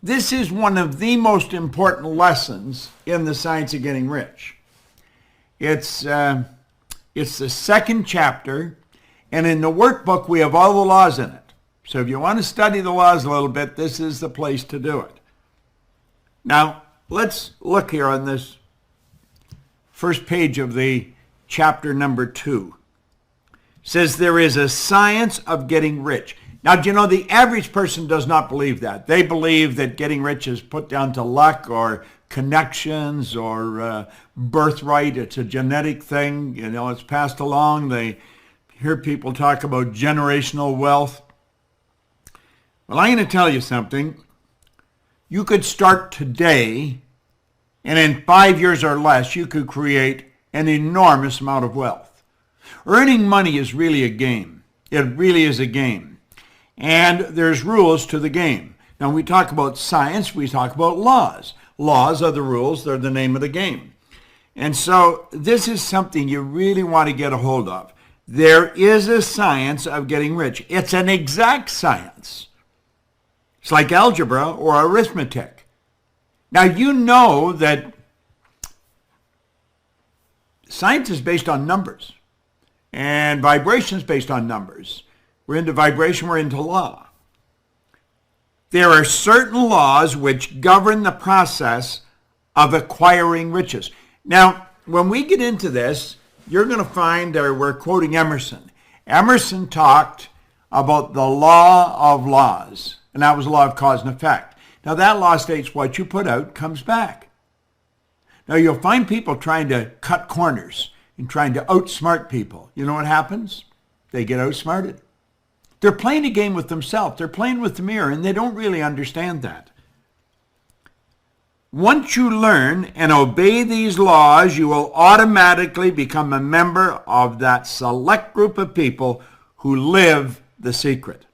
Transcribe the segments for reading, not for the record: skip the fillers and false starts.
This is one of the most important lessons in the science of getting rich. It's the second chapter, and in the workbook we have all the laws in it. So if you want to study the laws a little bit, this is the place to do it. Now, let's look here on this first page of the chapter number 2. It says there is a science of getting rich. Now, do you know, the average person does not believe that. They believe that getting rich is put down to luck or connections or birthright. It's a genetic thing. You know, it's passed along. They hear people talk about generational wealth. Well, I'm going to tell you something. You could start today, and in 5 years or less, you could create an enormous amount of wealth. Earning money is really a game. It really is a game. And there's rules to the game. Now, when we talk about science, we talk about laws. Laws are the rules. They're the name of the game. And so this is something you really want to get a hold of. There is a science of getting rich. It's an exact science. It's like algebra or arithmetic. Now, you know that science is based on numbers, and vibration is based on numbers. We're into vibration, we're into law. There are certain laws which govern the process of acquiring riches. Now, when we get into this, you're going to find we're quoting Emerson. Emerson talked about the law of laws, and that was the law of cause and effect. Now, that law states what you put out comes back. Now, you'll find people trying to cut corners and trying to outsmart people. You know what happens? They get outsmarted. They're playing a game with themselves. They're playing with the mirror, and they don't really understand that. Once you learn and obey these laws, you will automatically become a member of that select group of people who live the secret.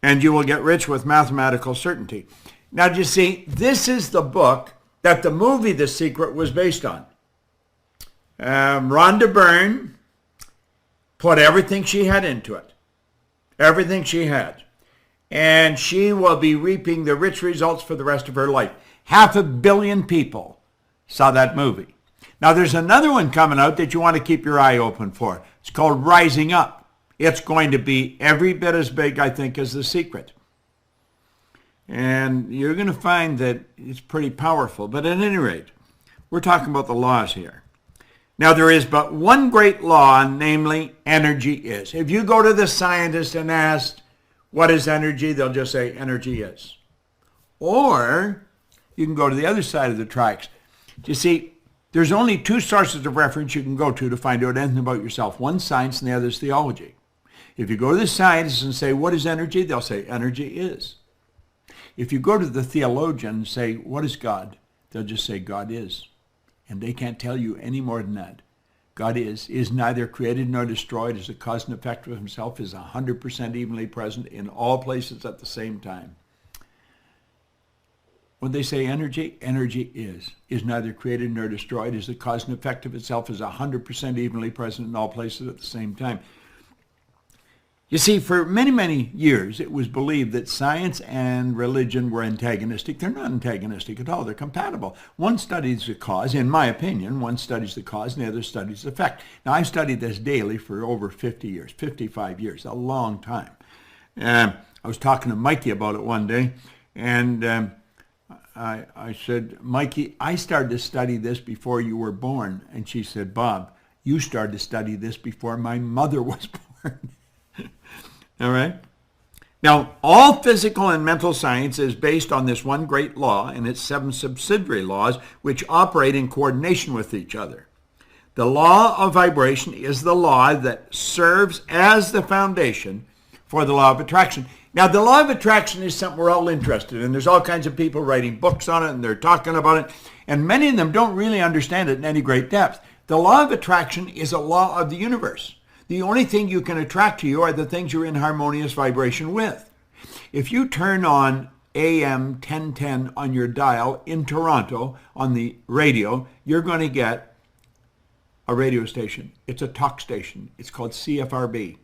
And you will get rich with mathematical certainty. Now, do you see, this is the book that the movie The Secret was based on. Rhonda Byrne put everything she had into it. Everything she had. And she will be reaping the rich results for the rest of her life. 500 million people saw that movie. Now, there's another one coming out that you want to keep your eye open for. It's called Rising Up. It's going to be every bit as big, I think, as The Secret. And you're going to find that it's pretty powerful. But at any rate, we're talking about the laws here. Now, there is but one great law, namely energy is. If you go to the scientist and ask, what is energy? They'll just say, energy is. Or you can go to the other side of the tracks. You see, there's only two sources of reference you can go to find out anything about yourself. One's science and the other is theology. If you go to the scientist and say, what is energy? They'll say, energy is. If you go to the theologian and say, what is God? They'll just say, God is. And they can't tell you any more than that. God is neither created nor destroyed, is the cause and effect of himself, is 100% evenly present in all places at the same time. When they say energy, energy is neither created nor destroyed, is the cause and effect of itself, is 100% evenly present in all places at the same time. You see, for many, many years, it was believed that science and religion were antagonistic. They're not antagonistic at all. They're compatible. One studies the cause, in my opinion, one studies the cause and the other studies the effect. Now, I've studied this daily for over 50 years, 55 years, a long time. I was talking to Mikey about it one day, and I said, Mikey, I started to study this before you were born. And she said, Bob, you started to study this before my mother was born. All right? Now, all physical and mental science is based on this one great law and its 7 subsidiary laws which operate in coordination with each other. The law of vibration is the law that serves as the foundation for the law of attraction. Now, the law of attraction is something we're all interested in. There's all kinds of people writing books on it, and they're talking about it, and many of them don't really understand it in any great depth. The law of attraction is a law of the universe. The only thing you can attract to you are the things you're in harmonious vibration with. If you turn on AM 1010 on your dial in Toronto on the radio, you're going to get a radio station. It's a talk station. It's called CFRB.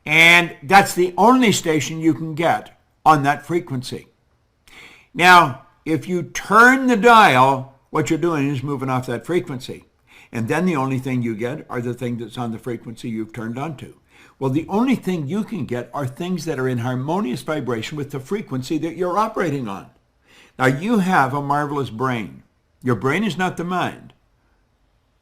And that's the only station you can get on that frequency. Now, if you turn the dial, what you're doing is moving off that frequency. And then the only thing you get are the things that's on the frequency you've turned onto. Well, the only thing you can get are things that are in harmonious vibration with the frequency that you're operating on. Now, you have a marvelous brain. Your brain is not the mind.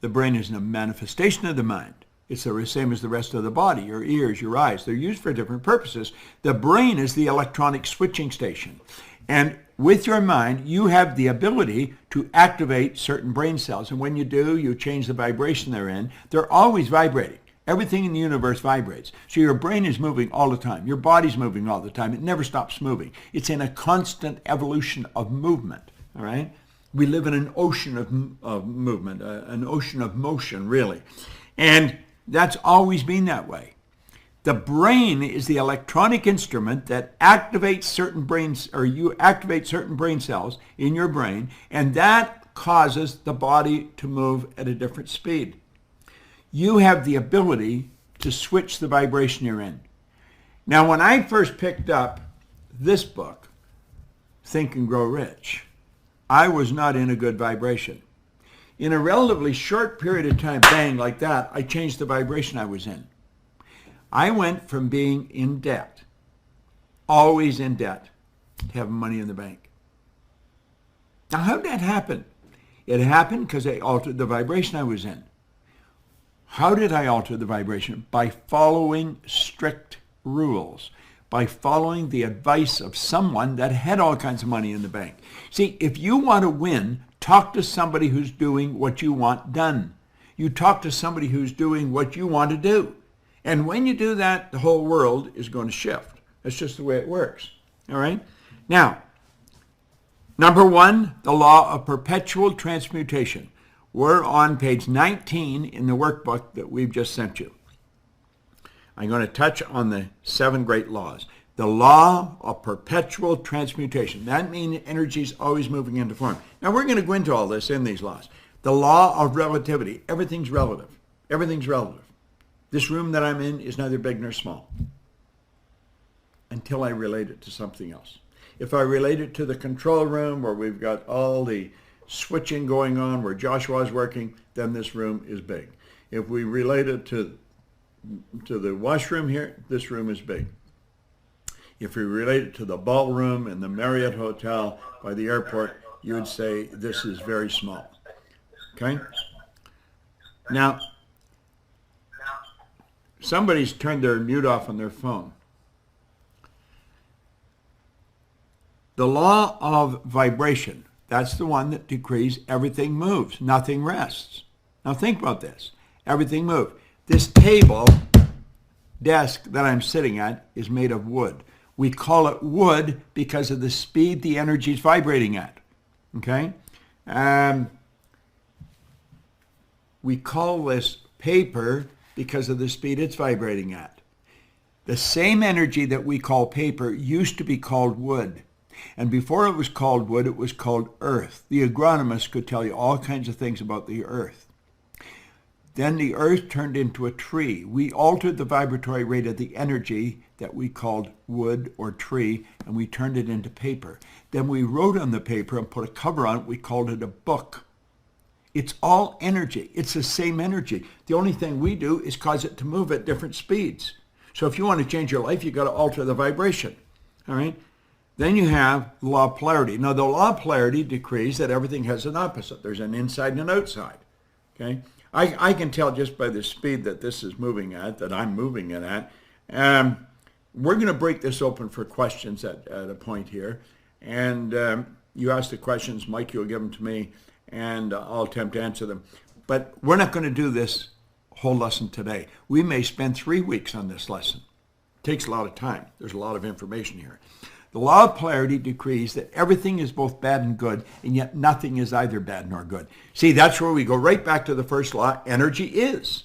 The brain is a manifestation of the mind. It's the same as the rest of the body, your ears, your eyes. They're used for different purposes. The brain is the electronic switching station. And with your mind, you have the ability to activate certain brain cells. And when you do, you change the vibration they're in. They're always vibrating. Everything in the universe vibrates. So your brain is moving all the time. Your body's moving all the time. It never stops moving. It's in a constant evolution of movement, all right? We live in an ocean of movement, an ocean of motion, really. And that's always been that way. The brain is the electronic instrument that activates certain brains, or you activate certain brain cells in your brain, and that causes the body to move at a different speed. You have the ability to switch the vibration you're in. Now, when I first picked up this book, Think and Grow Rich, I was not in a good vibration. In a relatively short period of time, bang, like that, I changed the vibration I was in. I went from being in debt, always in debt, to having money in the bank. Now, how did that happen? It happened because I altered the vibration I was in. How did I alter the vibration? By following strict rules, by following the advice of someone that had all kinds of money in the bank. See, if you want to win, talk to somebody who's doing what you want done. You talk to somebody who's doing what you want to do. And when you do that, the whole world is going to shift. That's just the way it works. All right? Now, number one, the law of perpetual transmutation. We're on page 19 in the workbook that we've just sent you. I'm going to touch on the 7 great laws. The law of perpetual transmutation. That means energy is always moving into form. Now, we're going to go into all this in these laws. The law of relativity. Everything's relative. Everything's relative. This room that I'm in is neither big nor small until I relate it to something else. If I relate it to the control room where we've got all the switching going on where Joshua's working, then this room is big. If we relate it to the washroom here, this room is big. If we relate it to the ballroom in the Marriott Hotel by the airport, you would say this is very small. Okay? Now, somebody's turned their mute off on their phone. The law of vibration. That's the one that decrees everything moves, nothing rests. Now think about this. Everything moves. This desk that I'm sitting at is made of wood. We call it wood because of the speed the energy is vibrating at. Okay? We call this paper because of the speed it's vibrating at. The same energy that we call paper used to be called wood. And before it was called wood, it was called earth. The agronomist could tell you all kinds of things about the earth. Then the earth turned into a tree. We altered the vibratory rate of the energy that we called wood or tree, and we turned it into paper. Then we wrote on the paper and put a cover on it. We called it a book. It's all energy. It's the same energy. The only thing we do is cause it to move at different speeds. So if you want to change your life, you've got to alter the vibration. All right? Then you have the law of polarity. Now, the law of polarity decrees that everything has an opposite. There's an inside and an outside. Okay? I can tell just by the speed that this is moving at, that I'm moving it at. We're going to break this open for questions at a point here. And you ask the questions, Mike, you'll give them to me, and I'll attempt to answer them. But we're not going to do this whole lesson today. We may spend 3 weeks on this lesson. It takes a lot of time. There's a lot of information here. The law of polarity decrees that everything is both bad and good, and yet nothing is either bad nor good. See, that's where we go right back to the first law. Energy is.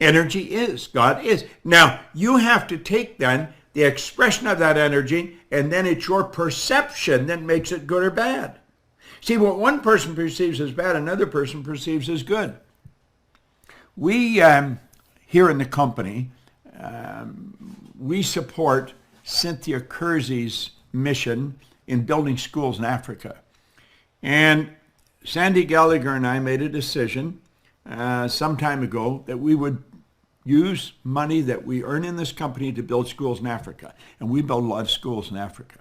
Energy is. God is. Now, you have to take then the expression of that energy, and then it's your perception that makes it good or bad. See, what one person perceives as bad, another person perceives as good. We, here in the company, we support Cynthia Kersey's mission in building schools in Africa. And Sandy Gallagher and I made a decision some time ago that we would use money that we earn in this company to build schools in Africa. And we build a lot of schools in Africa.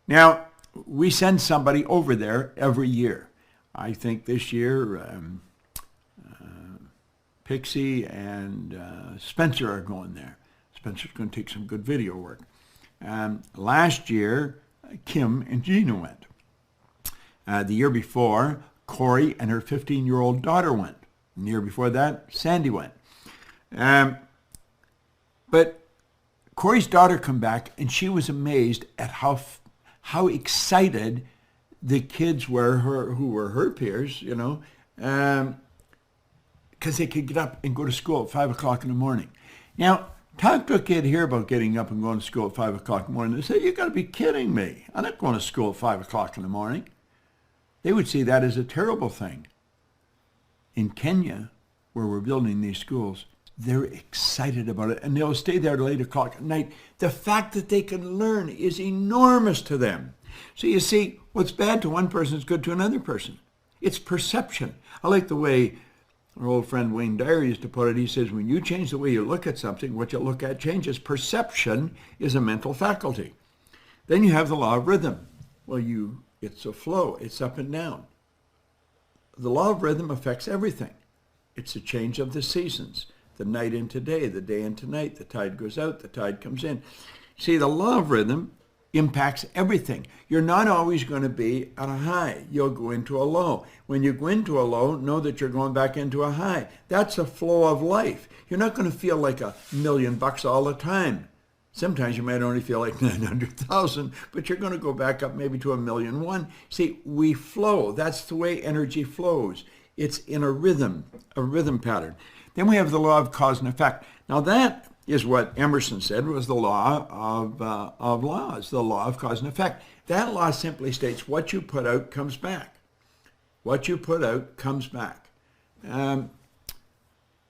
Now, we send somebody over there every year. I think this year Pixie and Spencer are going there. Spencer's going to take some good video work. Last year, Kim and Gina went. The year before, Corey and her 15-year-old daughter went. And the year before that, Sandy went. But Corey's daughter come back, and she was amazed at how excited the kids were, who were her peers, because they could get up and go to school at 5 o'clock in the morning. Now, talk to a kid here about getting up and going to school at 5 o'clock in the morning. They say, "You got to be kidding me. I'm not going to school at 5 o'clock in the morning." They would see that as a terrible thing. In Kenya, where we're building these schools, they're excited about it, and they'll stay there till 8 o'clock at night. The fact that they can learn is enormous to them. So you see, what's bad to one person is good to another person. It's perception. I like the way our old friend Wayne Dyer used to put it. He says, when you change the way you look at something, what you look at changes. Perception is a mental faculty. Then you have the law of rhythm. Well, it's a flow. It's up and down. The law of rhythm affects everything. It's a change of the seasons. The night into day, the day into night, the tide goes out, the tide comes in. See, the law of rhythm impacts everything. You're not always going to be at a high. You'll go into a low. When you go into a low, know that you're going back into a high. That's a flow of life. You're not going to feel like $1 million all the time. Sometimes you might only feel like 900,000, but you're going to go back up maybe to 1,000,001. See, we flow. That's the way energy flows. It's in a rhythm pattern. Then we have the law of cause and effect. Now that is what Emerson said was the law of laws, the law of cause and effect. That law simply states what you put out comes back. What you put out comes back. I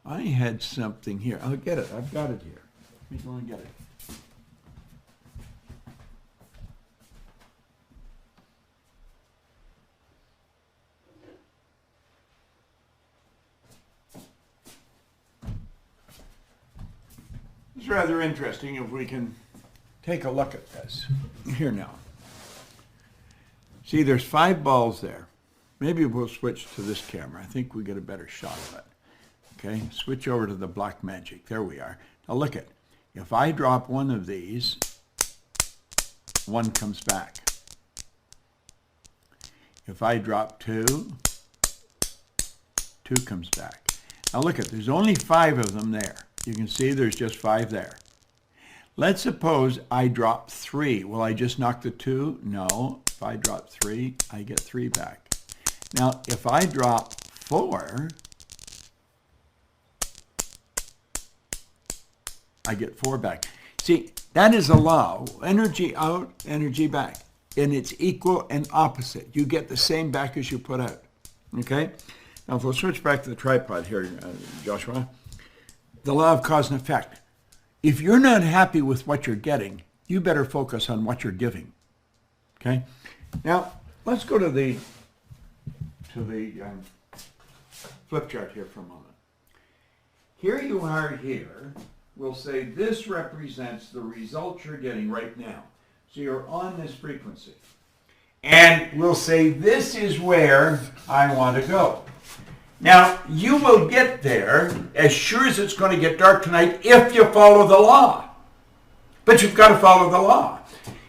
had something here. I'll get it. I've got it here. Let me go and get it. It's rather interesting if we can take a look at this. Here now. See, there's 5 balls there. Maybe we'll switch to this camera. I think we get a better shot of it. Okay, switch over to the black magic. There we are. Now look at, if I drop one of these, 1 comes back. If I drop 2, 2 comes back. Now look at, there's only 5 of them there. You can see there's just 5 there. Let's suppose I drop 3. Will I just knock the 2? No. If I drop 3, I get 3 back. Now, if I drop 4, I get 4 back. See, that is a law. Energy out, energy back. And it's equal and opposite. You get the same back as you put out. Okay? Now, if we'll switch back to the tripod here, Joshua. The law of cause and effect. If you're not happy with what you're getting, you better focus on what you're giving. Okay? Now, let's go to the flip chart here for a moment. Here you are here. We'll say this represents the results you're getting right now. So you're on this frequency. And we'll say this is where I want to go. Now, you will get there as sure as it's going to get dark tonight if you follow the law. But you've got to follow the law.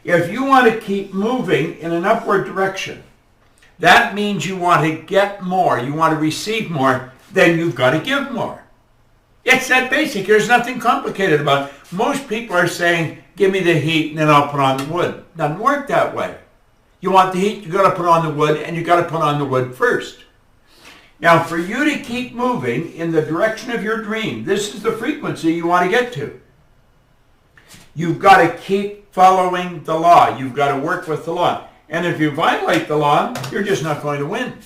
If you want to keep moving in an upward direction, that means you want to get more, you want to receive more, then you've got to give more. It's that basic. There's nothing complicated about it. Most people are saying, give me the heat and then I'll put on the wood. It doesn't work that way. You want the heat, you've got to put on the wood, and you've got to put on the wood first. Now, for you to keep moving in the direction of your dream, this is the frequency you want to get to. You've got to keep following the law. You've got to work with the law. And if you violate the law, you're just not going to win.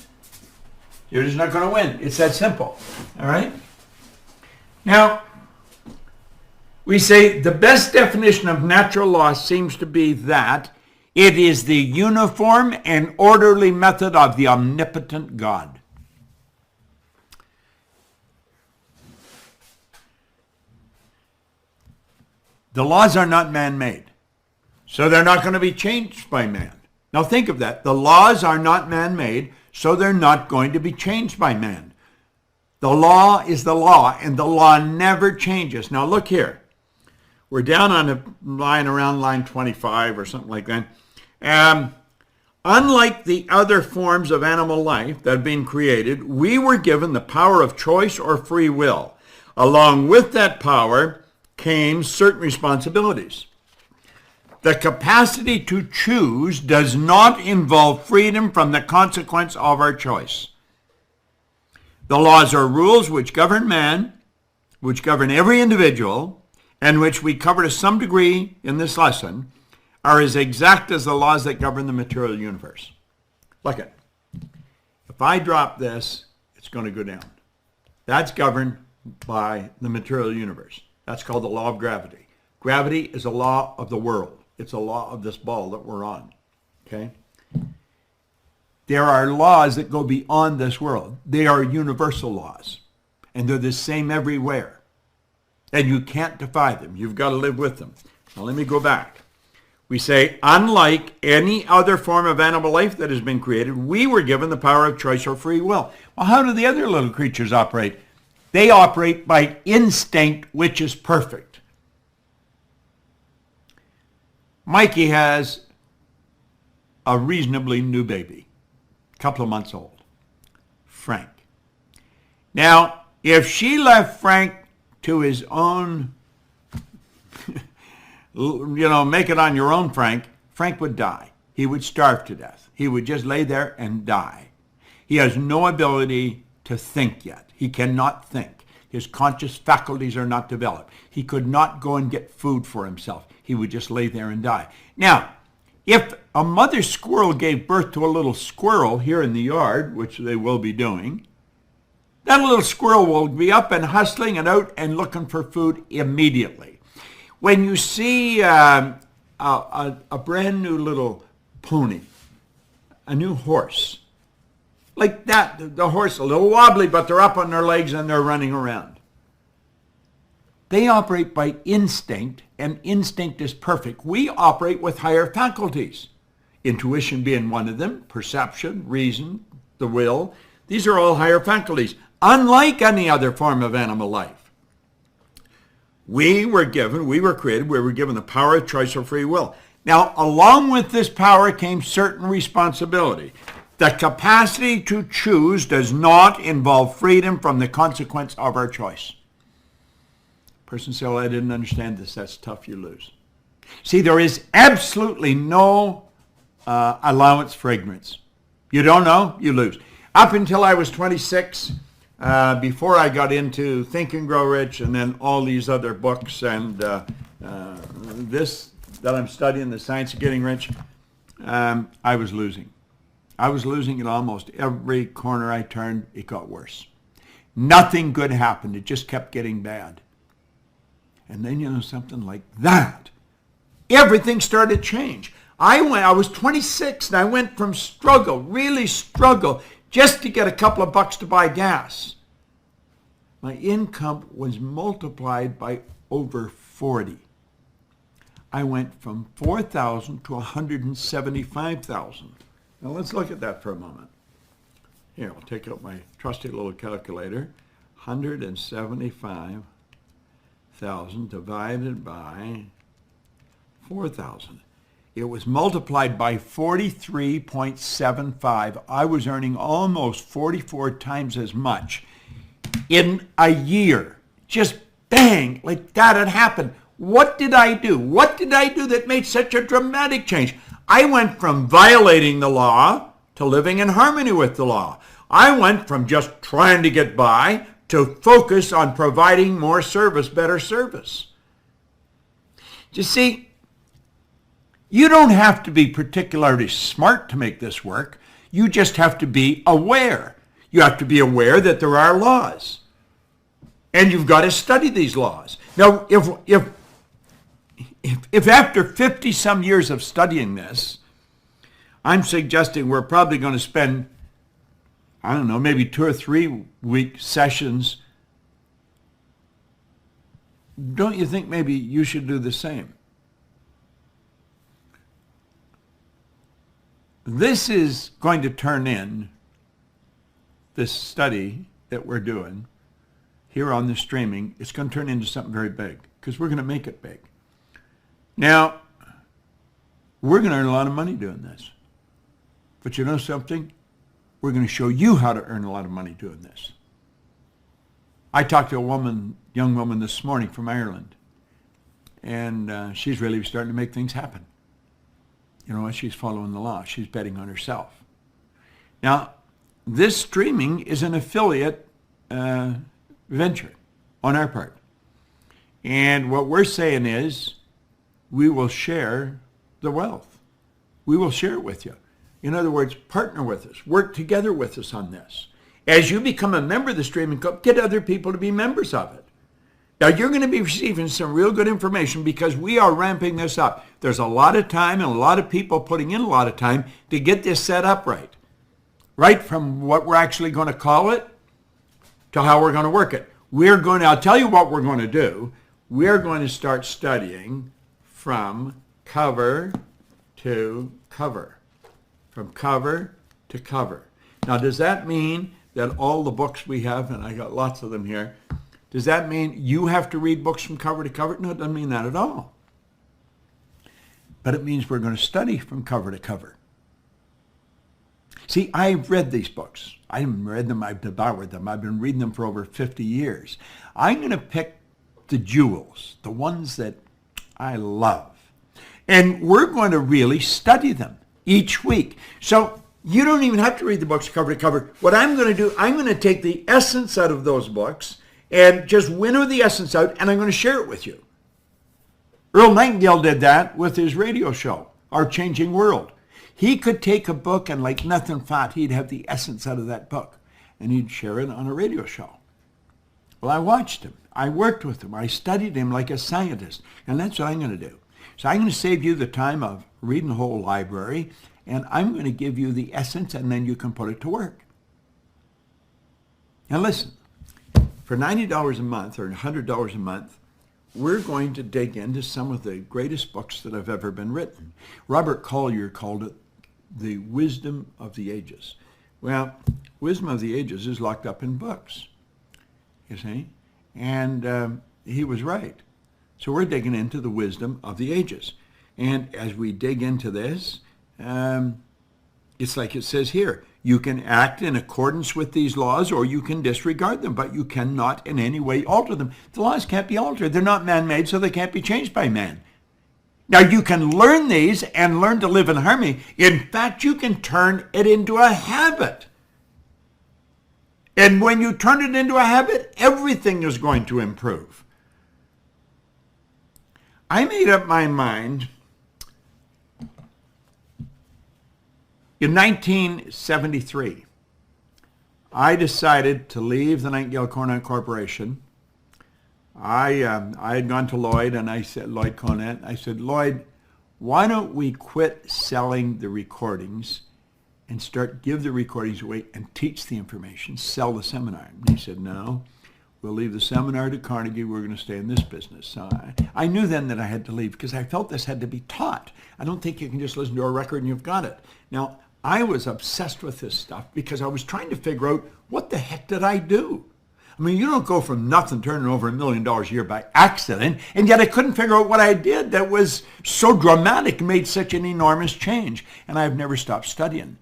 You're just not going to win. It's that simple. All right? Now, we say the best definition of natural law seems to be that It is the uniform and orderly method of the omnipotent God. The laws are not man-made, so they're not going to be changed by man. Now think of that. The laws are not man-made, so they're not going to be changed by man. The law is the law, and the law never changes. Now look here. We're down on a line around line 25 or something like that. Unlike the other forms of animal life that have been created, we were given the power of choice or free will. Along with that power came certain responsibilities. The capacity to choose does not involve freedom from the consequence of our choice. The laws are rules which govern man, which govern every individual, and which we cover to some degree in this lesson, are as exact as the laws that govern the material universe. Look at, if I drop this, it's going to go down. That's governed by the material universe. That's called the law of gravity. Gravity is a law of the world. It's a law of this ball that we're on. Okay? There are laws that go beyond this world. They are universal laws, and they're the same everywhere. And you can't defy them. You've got to live with them. Now let me go back. We say, unlike any other form of animal life that has been created, we were given the power of choice or free will. Well, how do the other little creatures operate? They operate by instinct, which is perfect. Mikey has a reasonably new baby, a couple of months old, Frank. Now, if she left Frank to his own, make it on your own, Frank would die. He would starve to death. He would just lay there and die. He has no ability to think yet. He cannot think. His conscious faculties are not developed. He could not go and get food for himself. He would just lay there and die. Now, if a mother squirrel gave birth to a little squirrel here in the yard, which they will be doing, that little squirrel will be up and hustling and out and looking for food immediately. When you see a brand new little pony, a new horse, like that, the horse a little wobbly, but they're up on their legs and they're running around. They operate by instinct, and instinct is perfect. We operate with higher faculties. Intuition being one of them, perception, reason, the will. These are all higher faculties, unlike any other form of animal life. We were given the power of choice or free will. Now, along with this power came certain responsibility. The capacity to choose does not involve freedom from the consequence of our choice. Person says, well, I didn't understand this. That's tough. You lose. See, there is absolutely no allowance for ignorance. You don't know, you lose. Up until I was 26, before I got into Think and Grow Rich and then all these other books and this that I'm studying, The Science of Getting Rich, I was losing. I was losing in almost every corner I turned. It got worse. Nothing good happened. It just kept getting bad. And then, something like that, everything started to change. I was 26 and I went from really struggle, just to get a couple of bucks to buy gas. My income was multiplied by over 40. I went from 4,000 to 175,000. Now let's look at that for a moment. Here, I'll take out my trusty little calculator. 175,000 divided by 4,000. It was multiplied by 43.75. I was earning almost 44 times as much in a year. Just bang, like that had happened. What did I do? What did I do that made such a dramatic change? I went from violating the law to living in harmony with the law. I went from just trying to get by to focus on providing more service, better service. You see, you don't have to be particularly smart to make this work. You just have to be aware. You have to be aware that there are laws. And you've got to study these laws. Now, if after 50 some years of studying this, I'm suggesting we're probably going to spend, I don't know, maybe 2 or 3 week sessions. Don't you think maybe you should do the same? This is going to turn in, this study that we're doing here on the streaming, it's going to turn into something very big because we're going to make it big. Now, we're going to earn a lot of money doing this. But you know something? We're going to show you how to earn a lot of money doing this. I talked to a young woman this morning from Ireland, and she's really starting to make things happen. You know what? She's following the law. She's betting on herself. Now, this streaming is an affiliate venture on our part. And what we're saying is we will share the wealth. We will share it with you. In other words, partner with us. Work together with us on this. As you become a member of the streaming club, get other people to be members of it. Now, you're going to be receiving some real good information because we are ramping this up. There's a lot of time and a lot of people putting in a lot of time to get this set up right. Right from what we're actually going to call it to how we're going to work it. I'll tell you what we're going to do. We're going to start studying from cover to cover. From cover to cover. Now, does that mean that all the books we have, and I got lots of them here, does that mean you have to read books from cover to cover? No, it doesn't mean that at all. But it means we're going to study from cover to cover. See, I've read these books. I haven't read them, I've devoured them. I've been reading them for over 50 years. I'm going to pick the jewels, the ones that I love. And we're going to really study them each week. So you don't even have to read the books cover to cover. What I'm going to do, I'm going to take the essence out of those books and just winnow the essence out, and I'm going to share it with you. Earl Nightingale did that with his radio show, Our Changing World. He could take a book and like nothing fat, he'd have the essence out of that book, and he'd share it on a radio show. Well, I watched him. I worked with him. I studied him like a scientist, and that's what I'm going to do. So I'm going to save you the time of reading the whole library, and I'm going to give you the essence, and then you can put it to work. Now listen, for $90 a month or $100 a month, we're going to dig into some of the greatest books that have ever been written. Robert Collier called it the wisdom of the ages. Well, wisdom of the ages is locked up in books, you see, and he was right. So we're digging into the wisdom of the ages. And as we dig into this, it's like it says here, you can act in accordance with these laws or you can disregard them, but you cannot in any way alter them. The laws can't be altered. They're not man-made, so they can't be changed by man. Now, you can learn these and learn to live in harmony. In fact, you can turn it into a habit. And when you turn it into a habit, everything is going to improve. I made up my mind in 1973. I decided to leave the Nightingale Conant Corporation. I had gone to Lloyd, and I said, Lloyd Conant, I said, Lloyd, why don't we quit selling the recordings and give the recordings away and teach the information, sell the seminar? And he said, no, we'll leave the seminar to Carnegie. We're going to stay in this business. So I knew then that I had to leave because I felt this had to be taught. I don't think you can just listen to a record and you've got it. Now, I was obsessed with this stuff because I was trying to figure out what the heck did I do? I mean, you don't go from nothing turning over $1 million a year by accident, and yet I couldn't figure out what I did that was so dramatic, made such an enormous change, and I've never stopped studying.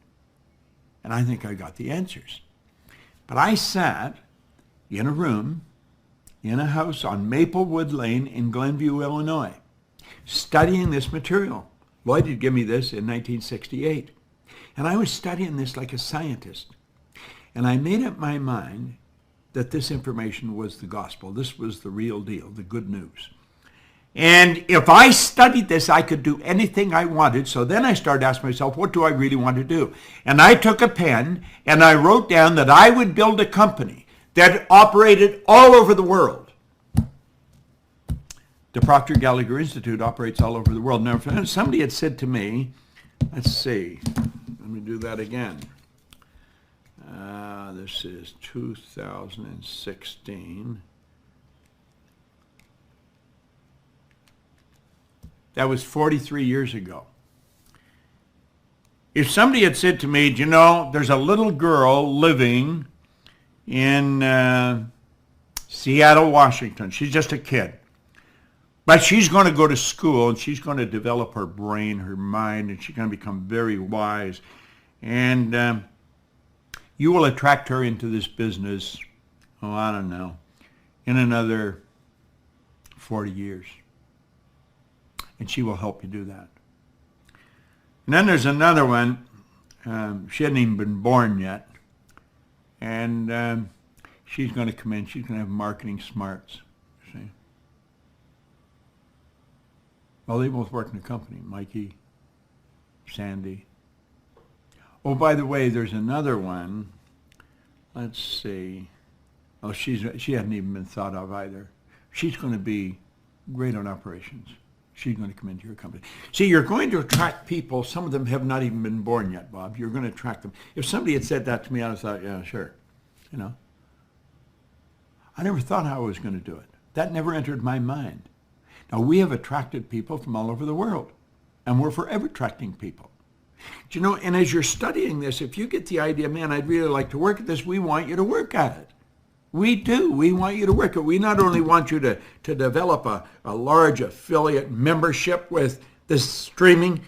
And I think I got the answers. But I sat in a room, in a house on Maplewood Lane in Glenview, Illinois, studying this material. Lloyd had given me this in 1968. And I was studying this like a scientist. And I made up my mind that this information was the gospel. This was the real deal, the good news. And if I studied this, I could do anything I wanted. So then I started asking myself, what do I really want to do? And I took a pen and I wrote down that I would build a company that operated all over the world. The Proctor Gallagher Institute operates all over the world. Now, if somebody had said to me, let's see, Let me do that again. This is 2016. That was 43 years ago. If somebody had said to me, you know, there's a little girl living in Seattle, Washington. She's just a kid. But she's going to go to school and she's going to develop her brain, her mind, and she's going to become very wise. And you will attract her into this business, oh, I don't know, in another 40 years. And she will help you do that. And then there's another one. She hadn't even been born yet. And she's going to come in. She's going to have marketing smarts. See? Well, they both work in the company. Mikey, Sandy. Oh, by the way, there's another one. Let's see. Oh, she hadn't even been thought of either. She's going to be great on operations. She's going to come into your company. See, you're going to attract people. Some of them have not even been born yet, Bob. You're going to attract them. If somebody had said that to me, I'd have thought, yeah, sure. You know. I never thought how I was going to do it. That never entered my mind. Now, we have attracted people from all over the world, and we're forever attracting people. Do you know, and as you're studying this, if you get the idea, man, I'd really like to work at this, we want you to work at it. We do. We want you to work it. We not only want you to develop a large affiliate membership with this streaming,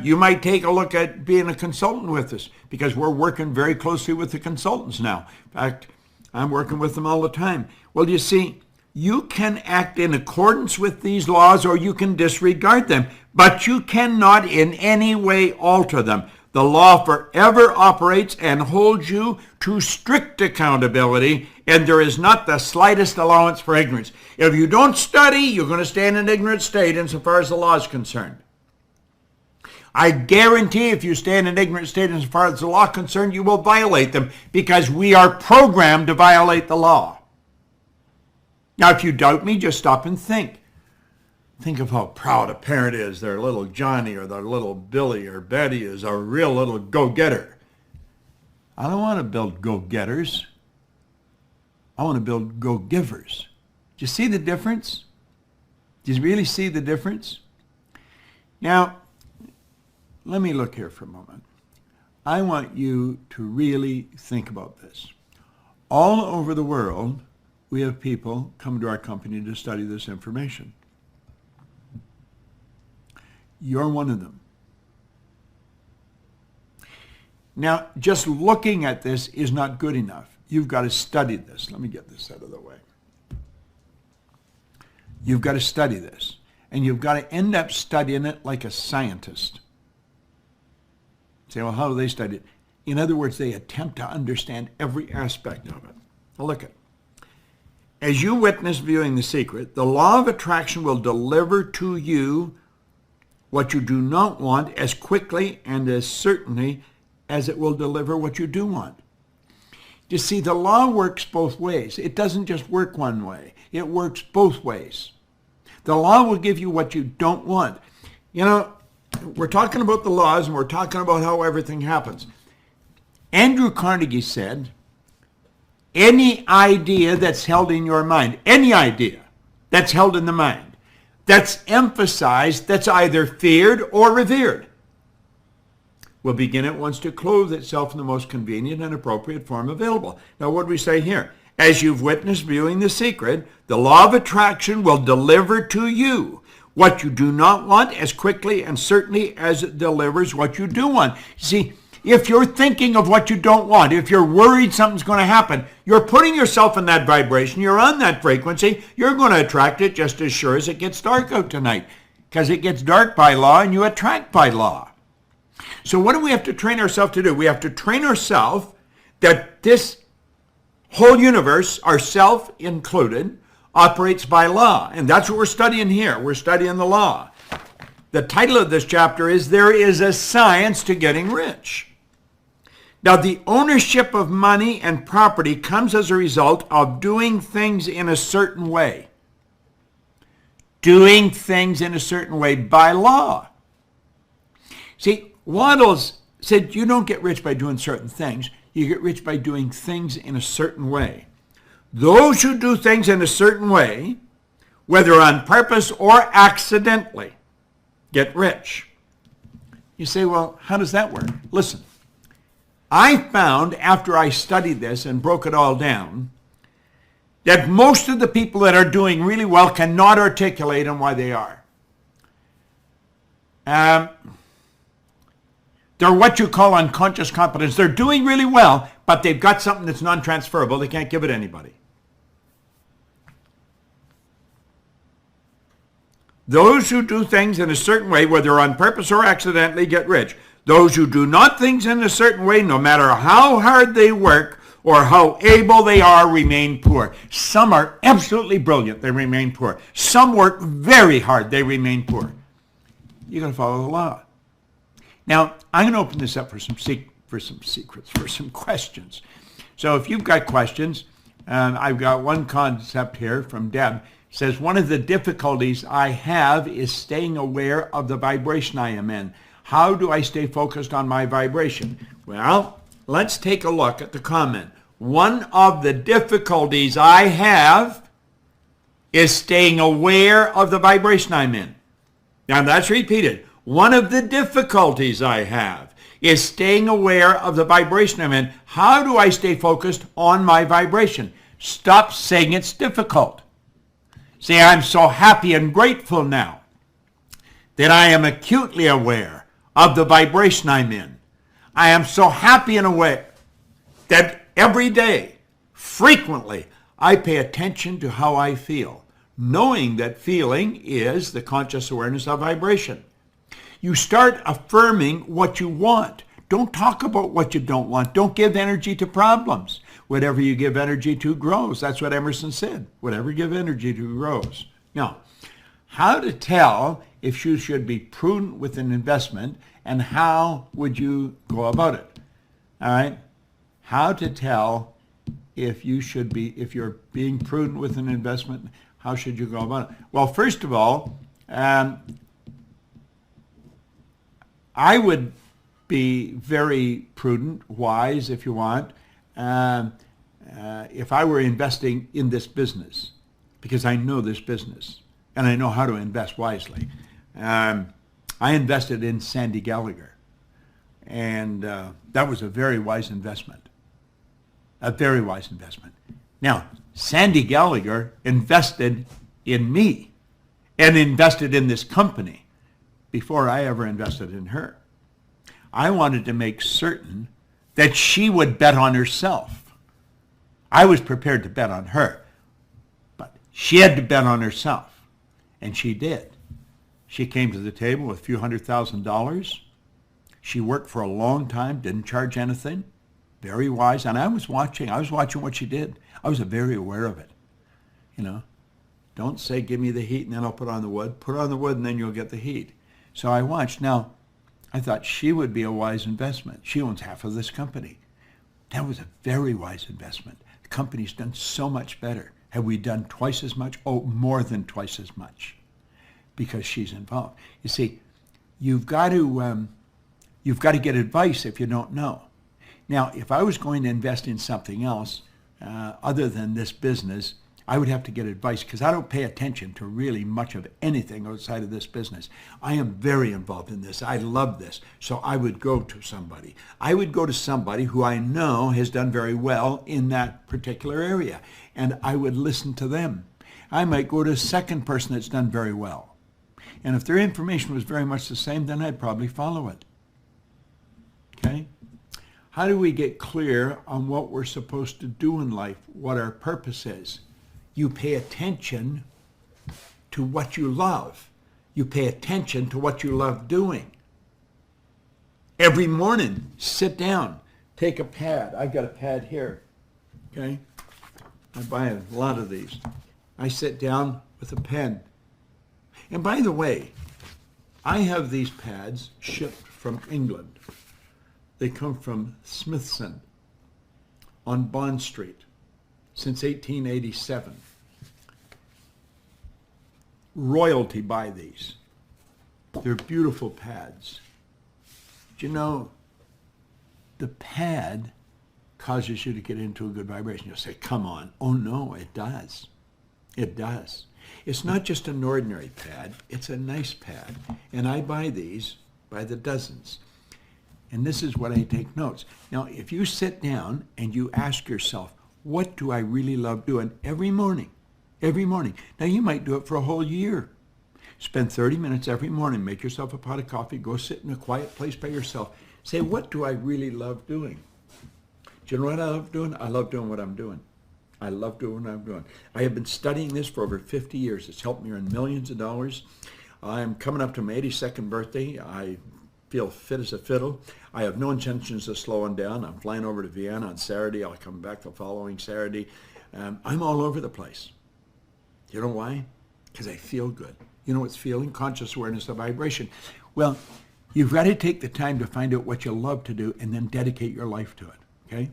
you might take a look at being a consultant with us because we're working very closely with the consultants now. In fact, I'm working with them all the time. Well, you see, you can act in accordance with these laws or you can disregard them, but you cannot in any way alter them. The law forever operates and holds you to strict accountability, and there is not the slightest allowance for ignorance. If you don't study, you're going to stay in an ignorant state insofar as the law is concerned. I guarantee if you stay in an ignorant state insofar as the law is concerned, you will violate them because we are programmed to violate the law. Now, if you doubt me, just stop and think. Think of how proud a parent is. Their little Johnny or their little Billy or Betty is a real little go-getter. I don't want to build go-getters. I want to build go-givers. Do you see the difference? Do you really see the difference? Now, let me look here for a moment. I want you to really think about this. All over the world, we have people come to our company to study this information. You're one of them. Now, just looking at this is not good enough. You've got to study this. Let me get this out of the way. You've got to study this. And you've got to end up studying it like a scientist. Say, well, how do they study it? In other words, they attempt to understand every aspect of it. Now look at it. As you witness viewing The Secret, the law of attraction will deliver to you what you do not want as quickly and as certainly as it will deliver what you do want. You see, the law works both ways. It doesn't just work one way. It works both ways. The law will give you what you don't want. You know, we're talking about the laws and we're talking about how everything happens. Andrew Carnegie said, any idea that's held in your mind, any idea that's held in the mind, that's emphasized, that's either feared or revered, will begin at once to clothe itself in the most convenient and appropriate form available. Now, what do we say here? As you've witnessed viewing The Secret, the law of attraction will deliver to you what you do not want as quickly and certainly as it delivers what you do want. See, if you're thinking of what you don't want, if you're worried something's going to happen, you're putting yourself in that vibration, you're on that frequency, you're going to attract it just as sure as it gets dark out tonight. Because it gets dark by law and you attract by law. So what do we have to train ourselves to do? We have to train ourselves that this whole universe, ourself included, operates by law. And that's what we're studying here. We're studying the law. The title of this chapter is There is a Science to Getting Rich. Now, the ownership of money and property comes as a result of doing things in a certain way. Doing things in a certain way by law. See, Waddell's said you don't get rich by doing certain things. You get rich by doing things in a certain way. Those who do things in a certain way, whether on purpose or accidentally, get rich. You say, well, how does that work? Listen, I found after I studied this and broke it all down that most of the people that are doing really well cannot articulate on why they are. They're what you call unconscious competence. They're doing really well, but they've got something that's non-transferable. They can't give it to anybody. Those who do things in a certain way, whether on purpose or accidentally, get rich. Those who do not things in a certain way, no matter how hard they work or how able they are, remain poor. Some are absolutely brilliant. They remain poor. Some work very hard. They remain poor. You're going to follow the law. Now, I'm going to open this up for some secrets, for some questions. So if you've got questions, I've got one concept here from Deb. It says, one of the difficulties I have is staying aware of the vibration I am in. How do I stay focused on my vibration? Well, let's take a look at the comment. One of the difficulties I have is staying aware of the vibration I'm in. Now that's repeated. One of the difficulties I have is staying aware of the vibration I'm in. How do I stay focused on my vibration? Stop saying it's difficult. Say, I'm so happy and grateful now that I am acutely aware of the vibration I'm in. I am so happy and aware that every day, frequently, I pay attention to how I feel, knowing that feeling is the conscious awareness of vibration. You start affirming what you want. Don't talk about what you don't want. Don't give energy to problems. Whatever you give energy to grows. That's what Emerson said. Whatever you give energy to grows. Now, how to tell if you should be prudent with an investment, and how would you go about it? All right? How to tell if you're being prudent with an investment, how should you go about it? Well, first of all, I would be very prudent, wise if you want, if I were investing in this business, because I know this business and I know how to invest wisely. I invested in Sandy Gallagher, and that was a very wise investment, a very wise investment. Now, Sandy Gallagher invested in me and invested in this company before I ever invested in her. I wanted to make certain that she would bet on herself. I was prepared to bet on her, but she had to bet on herself, and she did. She came to the table with a few $100,000. She worked for a long time, didn't charge anything, very wise, and I was watching what she did. I was very aware of it. You know, don't say, give me the heat and then I'll put on the wood. Put on the wood and then you'll get the heat. So I watched. Now, I thought she would be a wise investment. She owns half of this company. That was a very wise investment. The company's done so much better. Have we done twice as much? Oh, more than twice as much, because she's involved. You see, you've got to get advice if you don't know. Now, if I was going to invest in something else other than this business, I would have to get advice, because I don't pay attention to really much of anything outside of this business. I am very involved in this. I love this. So I would go to somebody. I would go to somebody who I know has done very well in that particular area, and I would listen to them. I might go to a second person that's done very well. And if their information was very much the same, then I'd probably follow it. Okay? How do we get clear on what we're supposed to do in life, what our purpose is? You pay attention to what you love. You pay attention to what you love doing. Every morning, sit down, take a pad. I've got a pad here, okay? I buy a lot of these. I sit down with a pen. And by the way, I have these pads shipped from England. They come from Smithson on Bond Street since 1887. Royalty buy these. They're beautiful pads. Do you know, The pad causes you to get into a good vibration. You'll say, come on. Oh, no, it does. It does. It's not just an ordinary pad. It's a nice pad. And I buy these by the dozens. And this is what I take notes. Now, if you sit down and you ask yourself, what do I really love doing every morning? Every morning. Now, you might do it for a whole year. Spend 30 minutes every morning. Make yourself a pot of coffee. Go sit in a quiet place by yourself. Say, what do I really love doing? Do you know what I love doing? I love doing what I'm doing. I love doing what I'm doing. I have been studying this for over 50 years. It's helped me earn millions of dollars. I'm coming up to my 82nd birthday. I feel fit as a fiddle. I have no intentions of slowing down. I'm flying over to Vienna on Saturday. I'll come back the following Saturday. I'm all over the place. You know why? Because I feel good. You know what's feeling? Conscious awareness of vibration. Well, you've got to take the time to find out what you love to do and then dedicate your life to it. Okay?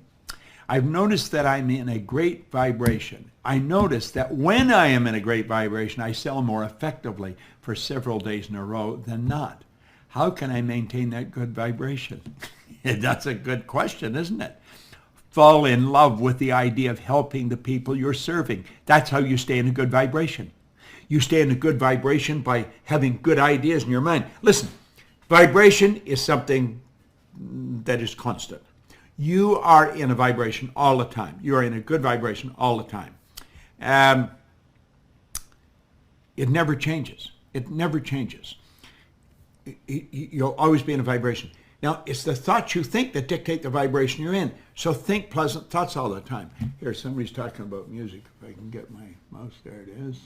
I've noticed that I'm in a great vibration. I notice that when I am in a great vibration, I sell more effectively for several days in a row than not. How can I maintain that good vibration? That's a good question, isn't it? Fall in love with the idea of helping the people you're serving. That's how you stay in a good vibration. You stay in a good vibration by having good ideas in your mind. Listen, vibration is something that is constant. You are in a vibration all the time. You are in a good vibration all the time. It never changes. It never changes. You'll always be in a vibration. Now, it's the thoughts you think that dictate the vibration you're in. So think pleasant thoughts all the time. Here, somebody's talking about music. If I can get my mouse, there it is.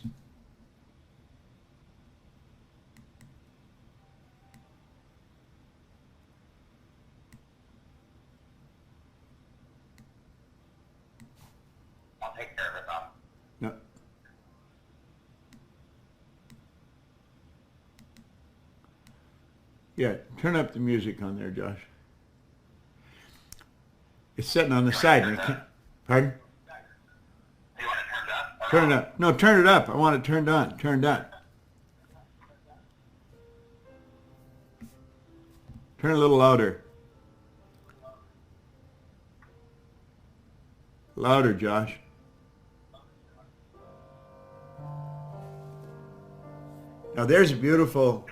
Take care of it, Bob. No. Yeah, turn up the music on there, Josh. It's sitting on the side. And it can't, pardon? You want it turned up? Turn it up. No, turn it up. I want it turned on. Turned on. Turn it a little louder. Louder, Josh. Now there's a beautiful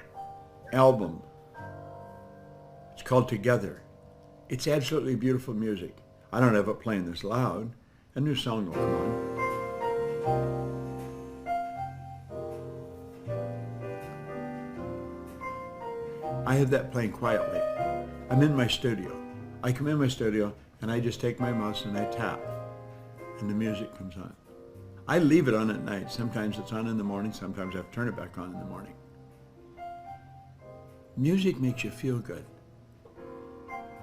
album. It's called Together. It's absolutely beautiful music. I don't have it playing this loud. A new song will come on. I have that playing quietly. I'm in my studio. I come in my studio and I just take my mouse and I tap and the music comes on. I leave it on at night. Sometimes it's on in the morning. Sometimes I have to turn it back on in the morning. Music makes you feel good.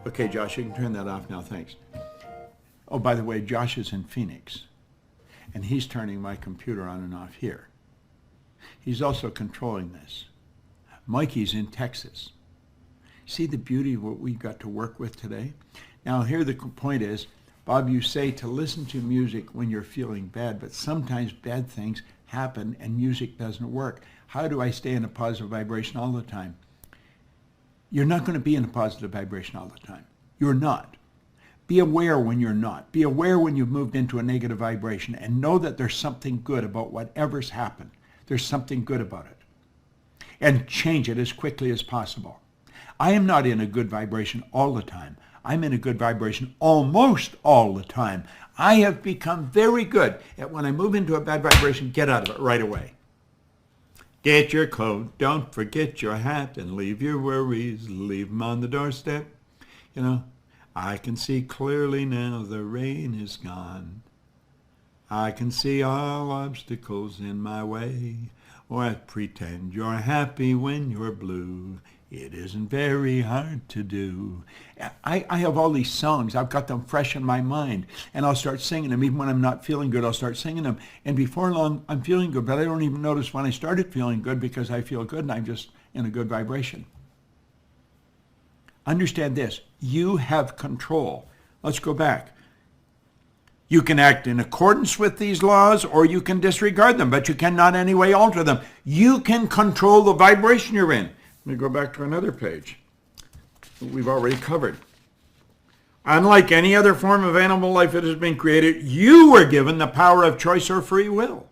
Okay, Josh, you can turn that off now. Thanks. Oh, by the way, Josh is in Phoenix, and he's turning my computer on and off here. He's also controlling this. Mikey's in Texas. See the beauty of what we got to work with today? Now, here the point is, Bob, you say to listen to music when you're feeling bad, but sometimes bad things happen and music doesn't work. How do I stay in a positive vibration all the time? You're not going to be in a positive vibration all the time. You're not. Be aware when you're not. Be aware when you've moved into a negative vibration and know that there's something good about whatever's happened. There's something good about it. And change it as quickly as possible. I am not in a good vibration all the time. I'm in a good vibration almost all the time. I have become very good at when I move into a bad vibration, get out of it right away. Get your coat, don't forget your hat, and leave your worries, leave them on the doorstep. You know, I can see clearly now the rain is gone. I can see all obstacles in my way. Or pretend you're happy when you're blue. It isn't very hard to do. I have all these songs. I've got them fresh in my mind. And I'll start singing them. Even when I'm not feeling good, I'll start singing them. And before long, I'm feeling good. But I don't even notice when I started feeling good because I feel good and I'm just in a good vibration. Understand this. You have control. Let's go back. You can act in accordance with these laws or you can disregard them, but you cannot in any way alter them. You can control the vibration you're in. Let me go back to another page we've already covered. Unlike any other form of animal life that has been created, you were given the power of choice or free will.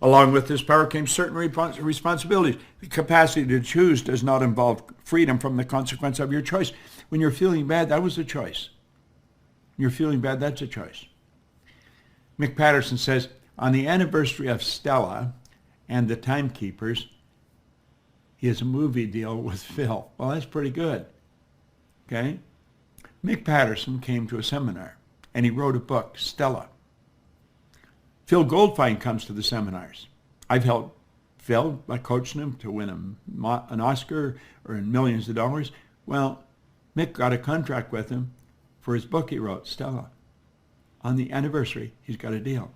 Along with this power came certain responsibilities. The capacity to choose does not involve freedom from the consequence of your choice. When you're feeling bad, that was a choice. You're feeling bad, that's a choice. Mick Patterson says, on the anniversary of Stella and the Timekeepers, he has a movie deal with Phil. Well, that's pretty good. Okay? Mick Patterson came to a seminar, and he wrote a book, Stella. Phil Goldfine comes to the seminars. I've helped Phil by coaching him to win an Oscar or millions of dollars. Well, Mick got a contract with him for his book he wrote, Stella. On the anniversary, he's got a deal.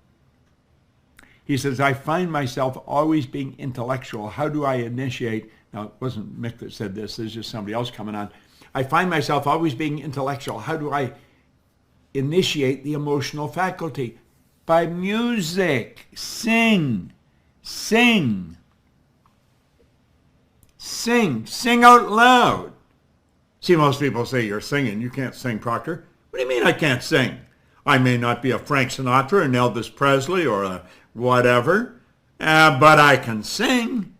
He says, I find myself always being intellectual. How do I initiate? Now, it wasn't Mick that said this. There's just somebody else coming on. I find myself always being intellectual. How do I initiate the emotional faculty? By music. Sing. Sing. Sing. Sing out loud. See, most people say, you're singing. You can't sing, Proctor. What do you mean I can't sing? I may not be a Frank Sinatra, an Elvis Presley, or a whatever, but I can sing.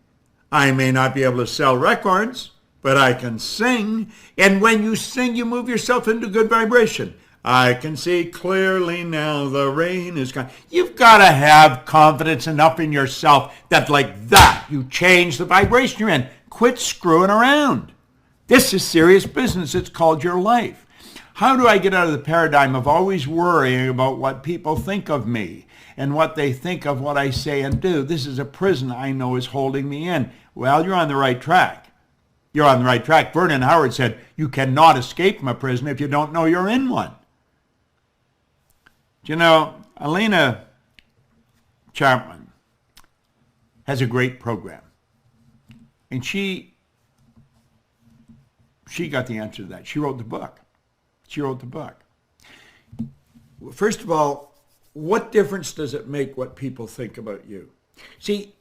I may not be able to sell records, but I can sing. And when you sing, you move yourself into good vibration. I can see clearly now the rain is gone. You've got to have confidence enough in yourself that like that, you change the vibration you're in. Quit screwing around. This is serious business. It's called your life. How do I get out of the paradigm of always worrying about what people think of me and what they think of what I say and do? This is a prison I know is holding me in. Well, you're on the right track. You're on the right track. Vernon Howard said, you cannot escape from a prison if you don't know you're in one. You know, Elena Chapman has a great program. And she got the answer to that. She wrote the book. She wrote the book. First of all, what difference does it make what people think about you? See,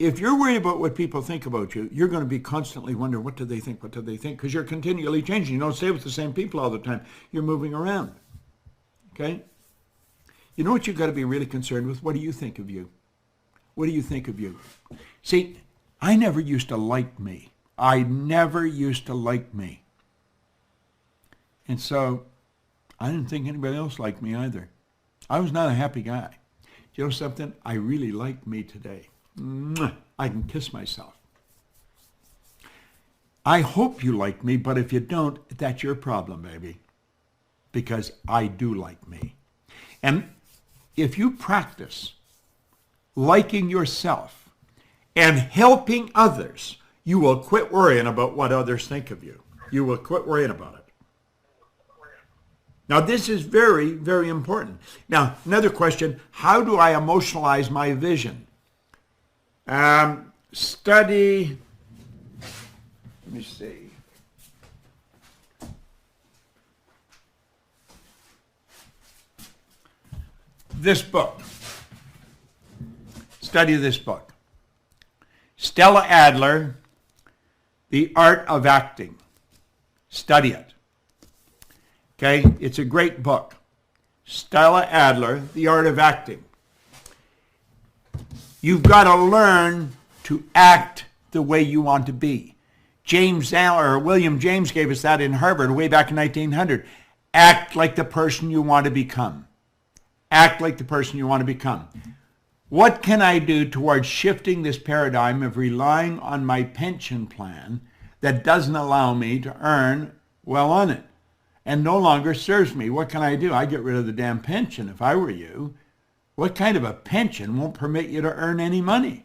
if you're worried about what people think about you, you're going to be constantly wondering, what do they think? What do they think? Because you're continually changing. You don't stay with the same people all the time. You're moving around. Okay? You know what you've got to be really concerned with? What do you think of you? What do you think of you? See, I never used to like me. I never used to like me. And so I didn't think anybody else liked me either. I was not a happy guy. You know something? I really like me today. I can kiss myself. I hope you like me, but if you don't, that's your problem, baby. Because I do like me. And if you practice liking yourself and helping others, you will quit worrying about what others think of you. You will quit worrying about it. Now, this is very, very important. Now, another question, how do I emotionalize my vision? Study, let me see. This book. Study this book. Stella Adler, The Art of Acting. Study it. Okay, it's a great book. Stella Adler, The Art of Acting. You've got to learn to act the way you want to be. William James gave us that in Harvard way back in 1900. Act like the person you want to become. Act like the person you want to become. What can I do towards shifting this paradigm of relying on my pension plan that doesn't allow me to earn well on it and no longer serves me? What can I do? I'd get rid of the damn pension if I were you. What kind of a pension won't permit you to earn any money?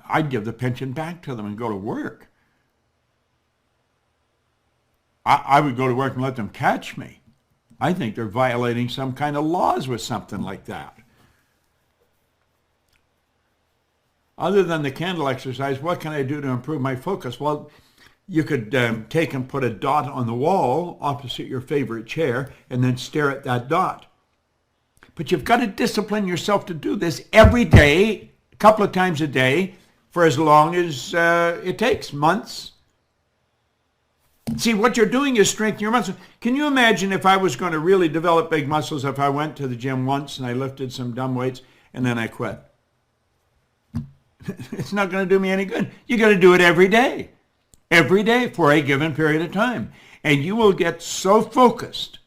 I'd give the pension back to them and go to work. I would go to work and let them catch me. I think they're violating some kind of laws with something like that. Other than the candle exercise, what can I do to improve my focus? Well, you could take and put a dot on the wall opposite your favorite chair and then stare at that dot. But you've got to discipline yourself to do this every day, a couple of times a day, for as long as it takes, months, See, what you're doing is strengthening your muscles. Can you imagine if I was going to really develop big muscles if I went to the gym once and I lifted some dumb weights and then I quit? It's not going to do me any good. You got to do it every day for a given period of time. And you will get so focused.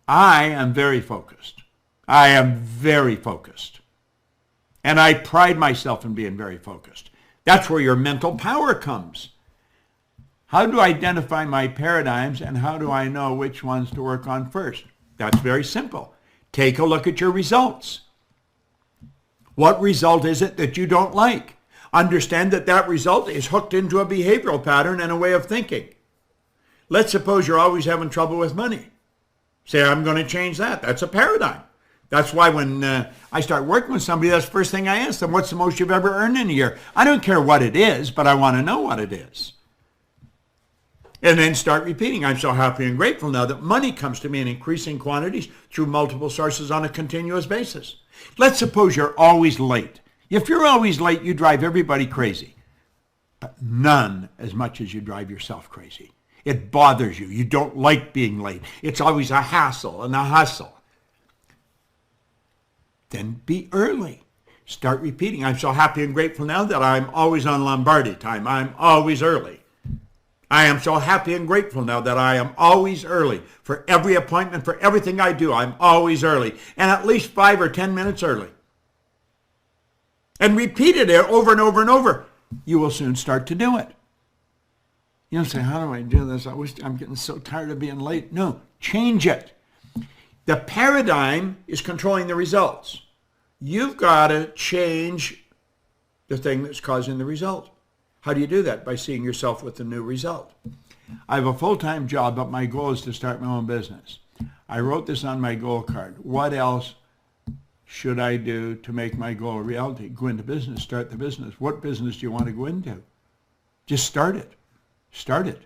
I am very focused. I am very focused. And I pride myself in being very focused. That's where your mental power comes. How do I identify my paradigms and how do I know which ones to work on first? That's very simple. Take a look at your results. What result is it that you don't like? Understand that that result is hooked into a behavioral pattern and a way of thinking. Let's suppose you're always having trouble with money. Say, I'm going to change that. That's a paradigm. That's why when I start working with somebody, that's the first thing I ask them, what's the most you've ever earned in a year? I don't care what it is, but I want to know what it is. And then start repeating, I'm so happy and grateful now that money comes to me in increasing quantities through multiple sources on a continuous basis. Let's suppose you're always late. If you're always late, you drive everybody crazy, but none as much as you drive yourself crazy. It bothers you. You don't like being late. It's always a hassle and a hustle. Then be early. Start repeating, I'm so happy and grateful now that I'm always on Lombardi time. I'm always early. I am so happy and grateful now that I am always early. For every appointment, for everything I do, I'm always early. And at least 5 or 10 minutes early. And repeat it over and over and over. You will soon start to do it. You don't say, how do I do this? I'm getting so tired of being late. No, change it. The paradigm is controlling the results. You've got to change the thing that's causing the result. How do you do that? By seeing yourself with the new result. I have a full-time job, but my goal is to start my own business. I wrote this on my goal card. What else should I do to make my goal a reality? Go into business, start the business. What business do you want to go into? Just start it. Start it.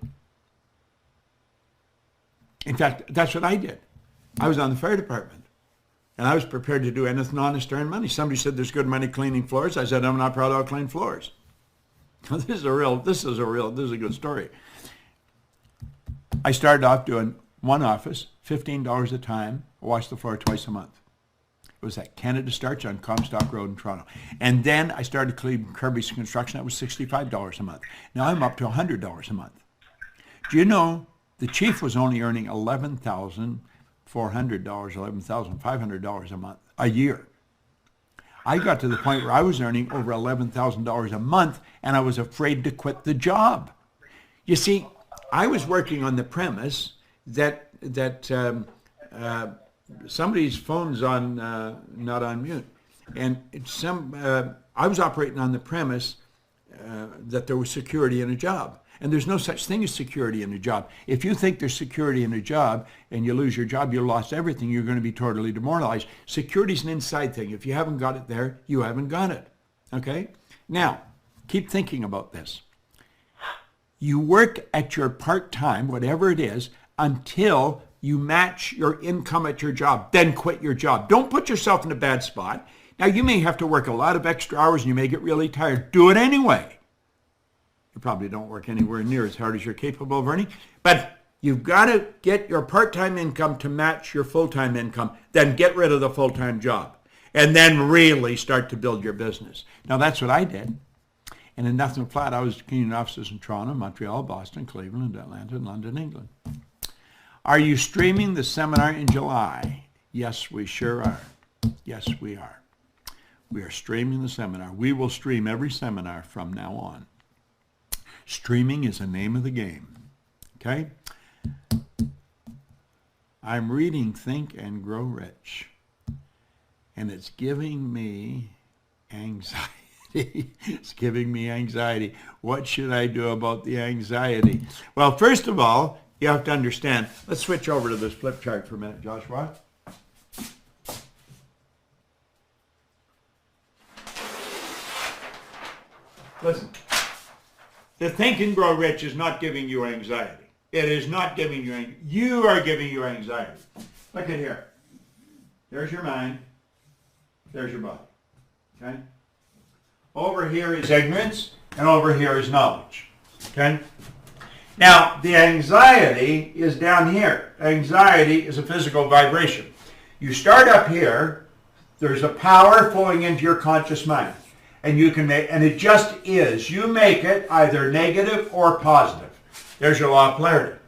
In fact, that's what I did. I was on the fire department, and I was prepared to do anything honest to earn money. Somebody said there's good money cleaning floors. I said, I'm not proud I'll clean floors. This is a good story. I started off doing one office, $15 a time, wash the floor twice a month. It was at Canada Starch on Comstock Road in Toronto. And then I started cleaning Kirby's Construction. That was $65 a month. Now I'm up to $100 a month. Do you know the chief was only earning $11,400, $11,500 a month, a year. I got to the point where I was earning over $11,000 a month, and I was afraid to quit the job. You see, I was working on the premise that somebody's phone's on, not on mute, and I was operating on the premise that there was security in a job. And there's no such thing as security in a job. If you think there's security in a job and you lose your job, you lost everything, you're going to be totally demoralized. Security is an inside thing. If you haven't got it there, you haven't got it. Okay? Now, keep thinking about this. You work at your part-time, whatever it is, until you match your income at your job. Then quit your job. Don't put yourself in a bad spot. Now, you may have to work a lot of extra hours and you may get really tired. Do it anyway. You probably don't work anywhere near as hard as you're capable of earning, but you've got to get your part-time income to match your full-time income, then get rid of the full-time job, and then really start to build your business. Now, that's what I did. And in Nothing Flat, I was cleaning offices in Toronto, Montreal, Boston, Cleveland, Atlanta, and London, England. Are you streaming the seminar in July? Yes, we sure are. Yes, we are. We are streaming the seminar. We will stream every seminar from now on. Streaming is the name of the game, okay? I'm reading Think and Grow Rich, and it's giving me anxiety. It's giving me anxiety. What should I do about the anxiety? Well, first of all, you have to understand. Let's switch over to this flip chart for a minute, Joshua. Listen. The Think and Grow Rich is not giving you anxiety. It is not giving you anxiety. You are giving you anxiety. Look at here. There's your mind. There's your body. Okay? Over here is ignorance, and over here is knowledge. Okay? Now, the anxiety is down here. Anxiety is a physical vibration. You start up here, there's a power flowing into your conscious mind. And you can make, and it just is. You make it either negative or positive. There's your law of polarity.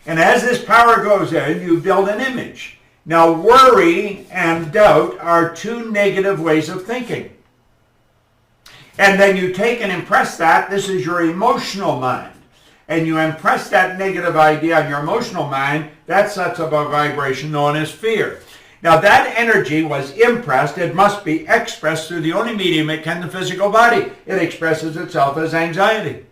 And as this power goes in, you build an image. Now, worry and doubt are two negative ways of thinking. And then you take and impress that. This is your emotional mind. And you impress that negative idea on your emotional mind. That sets up a vibration known as fear. Now, that energy was impressed. It must be expressed through the only medium it can, the physical body. It expresses itself as anxiety.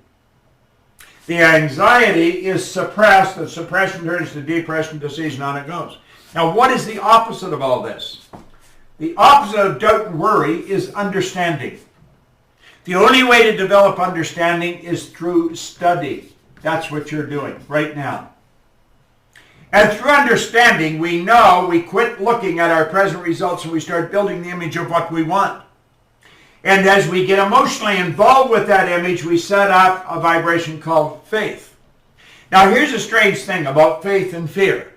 The anxiety is suppressed. The suppression turns to depression, disease, and on it goes. Now, what is the opposite of all this? The opposite of doubt and worry is understanding. The only way to develop understanding is through study. That's what you're doing right now. And through understanding, we know we quit looking at our present results and we start building the image of what we want. And as we get emotionally involved with that image, we set up a vibration called faith. Now, here's a strange thing about faith and fear.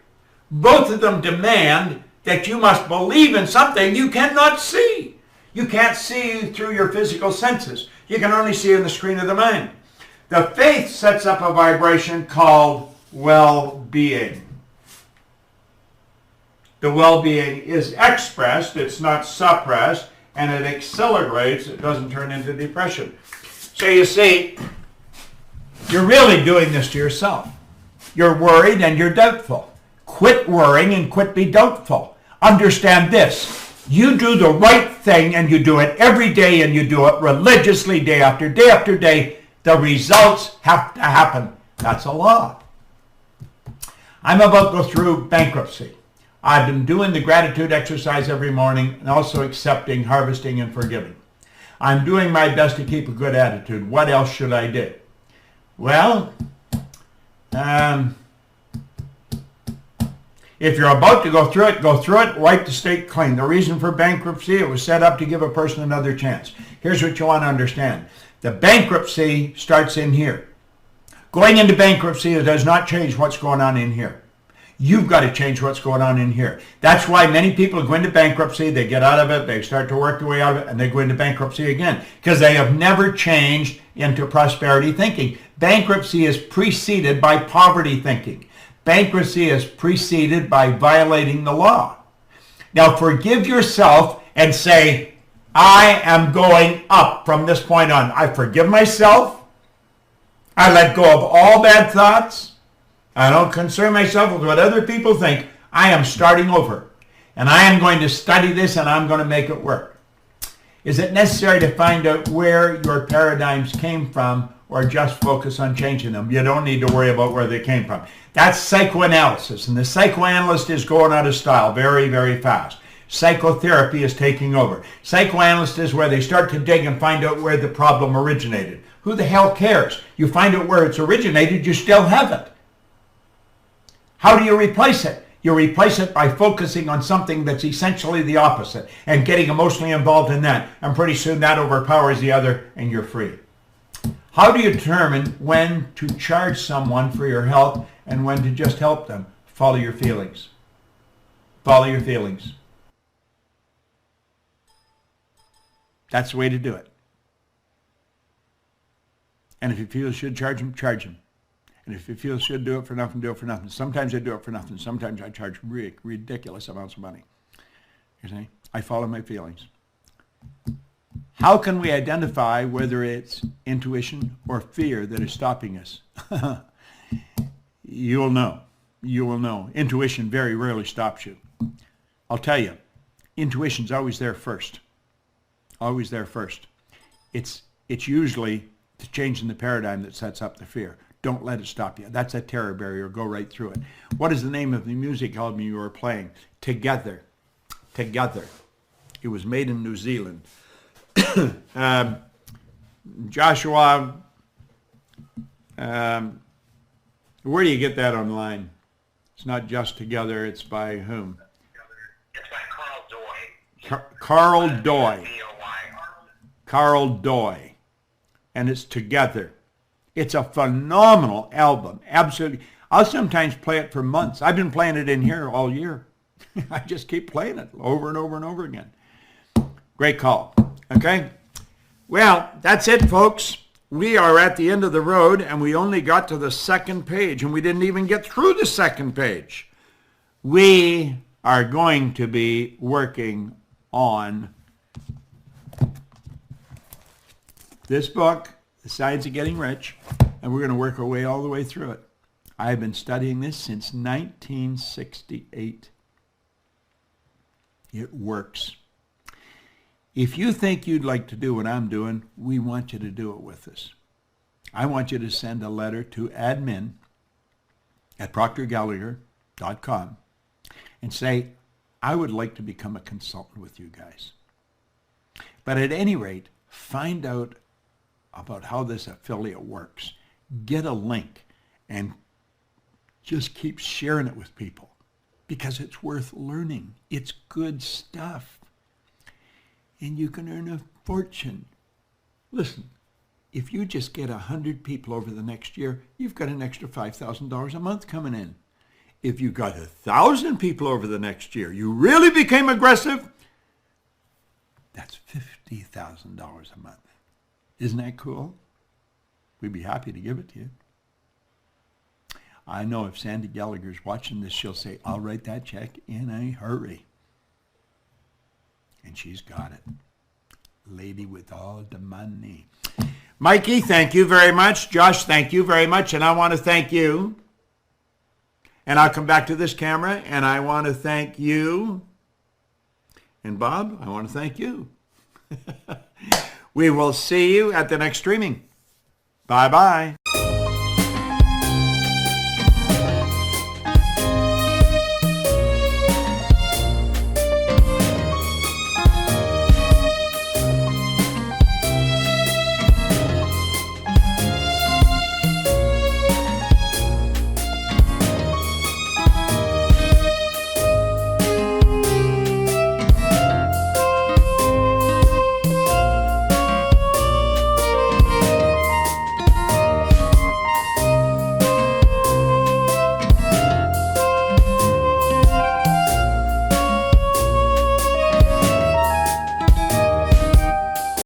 Both of them demand that you must believe in something you cannot see. You can't see through your physical senses. You can only see on the screen of the mind. The faith sets up a vibration called well-being. The well-being is expressed, it's not suppressed, and it accelerates, it doesn't turn into depression. So you see, you're really doing this to yourself. You're worried and you're doubtful. Quit worrying and quit be doubtful. Understand this. You do the right thing and you do it every day and you do it religiously day after day after day. The results have to happen. That's a law. I'm about to go through bankruptcy. I've been doing the gratitude exercise every morning and also accepting, harvesting, and forgiving. I'm doing my best to keep a good attitude. What else should I do? Well, if you're about to go through it, wipe the slate clean. The reason for bankruptcy, it was set up to give a person another chance. Here's what you want to understand. The bankruptcy starts in here. Going into bankruptcy does not change what's going on in here. You've got to change what's going on in here. That's why many people go into bankruptcy, they get out of it, they start to work their way out of it, and they go into bankruptcy again because they have never changed into prosperity thinking. Bankruptcy is preceded by poverty thinking. Bankruptcy is preceded by violating the law. Now forgive yourself and say, I am going up from this point on. I forgive myself. I let go of all bad thoughts. I don't concern myself with what other people think. I am starting over. And I am going to study this and I'm going to make it work. Is it necessary to find out where your paradigms came from or just focus on changing them? You don't need to worry about where they came from. That's psychoanalysis. And the psychoanalyst is going out of style very, very fast. Psychotherapy is taking over. Psychoanalyst is where they start to dig and find out where the problem originated. Who the hell cares? You find out where it's originated, you still have it. How do you replace it? You replace it by focusing on something that's essentially the opposite and getting emotionally involved in that. And pretty soon that overpowers the other and you're free. How do you determine when to charge someone for your help and when to just help them? Follow your feelings. Follow your feelings. That's the way to do it. And if you feel you should charge them, charge them. And if you feel you should do it for nothing, do it for nothing. Sometimes I do it for nothing. Sometimes I charge ridiculous amounts of money. You see? I follow my feelings. How can we identify whether it's intuition or fear that is stopping us? You'll know. You will know. Intuition very rarely stops you. I'll tell you, intuition's always there first. Always there first. It's usually the change in the paradigm that sets up the fear. Don't let it stop you. That's a terror barrier. Go right through it. What is the name of the music album you were playing? Together. Together. It was made in New Zealand. Joshua, where do you get that online? It's not just Together. It's by whom? It's by Carl Doy. Carl Doy. D-O-Y. Carl Doy. And it's Together. It's a phenomenal album. Absolutely. I'll sometimes play it for months. I've been playing it in here all year. I just keep playing it over and over and over again. Great call. Okay? Well, that's it, folks. We are at the end of the road, and we only got to the second page, and we didn't even get through the second page. We are going to be working on this book, The Science of Getting Rich, and we're going to work our way all the way through it. I've been studying this since 1968. It works. If you think you'd like to do what I'm doing, we want you to do it with us. I want you to send a letter to admin@proctorgallagher.com and say, I would like to become a consultant with you guys. But at any rate, find out about how this affiliate works. Get a link and just keep sharing it with people because it's worth learning. It's good stuff. And you can earn a fortune. Listen, if you just get 100 people over the next year, you've got an extra $5,000 a month coming in. If you got 1,000 people over the next year, you really became aggressive, that's $50,000 a month. Isn't that cool? We'd be happy to give it to you. I know if Sandy Gallagher's watching this, she'll say, I'll write that check in a hurry. And she's got it. Lady with all the money. Mikey, thank you very much. Josh, thank you very much. And I want to thank you. And I'll come back to this camera, and I want to thank you. And Bob, I want to thank you. We will see you at the next streaming. Bye-bye.